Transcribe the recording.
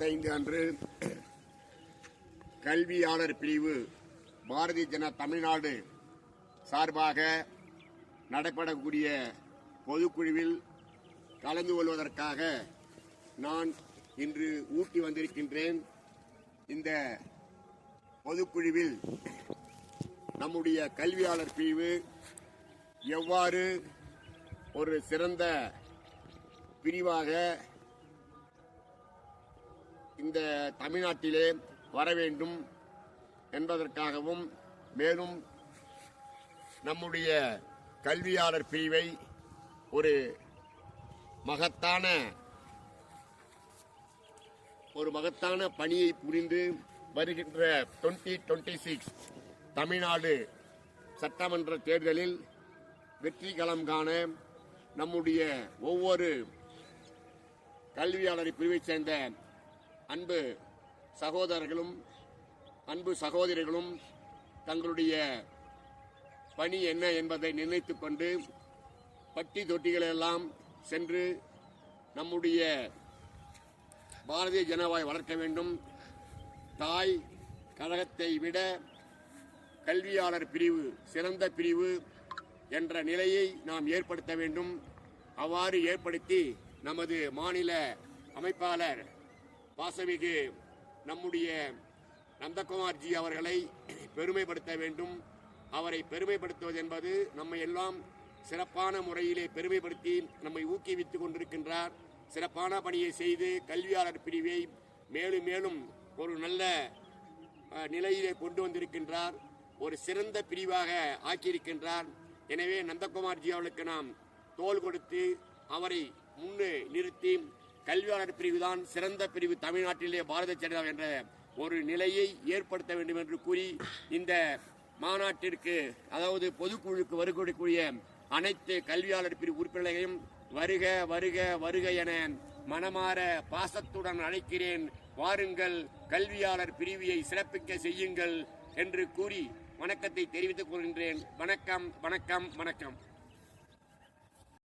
25 அன்று கல்வியாளர் பிரிவு பாரதிய ஜனதா தமிழ்நாடு சார்பாக நடைபெறக்கூடிய பொதுக்குழுவில் கலந்து கொள்வதற்காக நான் இன்று ஊட்டி வந்திருக்கின்றேன். இந்த பொதுக்குழுவில் நம்முடைய கல்வியாளர் பிரிவு எவ்வாறு ஒரு சிறந்த பிரிவாக இந்த தமிழ்நாட்டிலே வர வேண்டும் என்பதற்காகவும், மேலும் நம்முடைய கல்வியாளர் பிரிவை ஒரு மகத்தான பணியை புரிந்து வருகின்ற 2026 தமிழ்நாடு சட்டமன்ற தேர்தலில் வெற்றி களம் காண நம்முடைய ஒவ்வொரு கல்வியாளர் பிரிவைச் சேர்ந்த அன்பு சகோதரர்களும் அன்பு சகோதரிகளும் தங்களுடைய பணி என்ன என்பதை நிர்ணயித்துக் கொண்டு பட்டி தொட்டிகளெல்லாம் சென்று நம்முடைய பாரதிய ஜனதாவை வளர்க்க வேண்டும். தாய் கழகத்தை விட கல்வியாளர் பிரிவு சிறந்த பிரிவு என்ற நிலையை நாம் ஏற்படுத்த வேண்டும். அவ்வாறு ஏற்படுத்தி நமது மாநில அமைப்பாளர் பாசமிகு நம்முடைய நந்தகுமார்ஜி அவர்களை பெருமைப்படுத்த வேண்டும். அவரை பெருமைப்படுத்துவது என்பது நம்மை எல்லாம் சிறப்பான முறையிலே பெருமைப்படுத்தி நம்மை ஊக்குவித்துக் கொண்டிருக்கின்றார். சிறப்பான பணியை செய்து கல்வியாளர் பிரிவை மேலும் மேலும் ஒரு நல்ல நிலையிலே கொண்டு வந்திருக்கின்றார். ஒரு சிறந்த பிரிவாக ஆக்கியிருக்கின்றார். எனவே நந்தகுமார்ஜி அவர்களுக்கு நாம் தோள் கொடுத்து அவரை முன்னே நிறுத்தி கல்வியாளர் பிரிவுதான் சிறந்த பிரிவு தமிழ்நாட்டிலே பாரதிய ஜனதா என்ற ஒரு நிலையை ஏற்படுத்த வேண்டும் என்று கூறி இந்த மாநாட்டிற்கு, அதாவது பொதுக்குழுக்கு வரக்கூடிய அனைத்து கல்வியாளர் பிரிவு உறுப்பினர்களையும் வருக வருக வருக என மனமாற பாசத்துடன் அழைக்கிறேன். வாருங்கள், கல்வியாளர் பிரிவியை சிறப்பிக்க செய்யுங்கள் என்று கூறி வணக்கத்தை தெரிவித்துக் கொள்கின்றேன். வணக்கம் வணக்கம் வணக்கம்.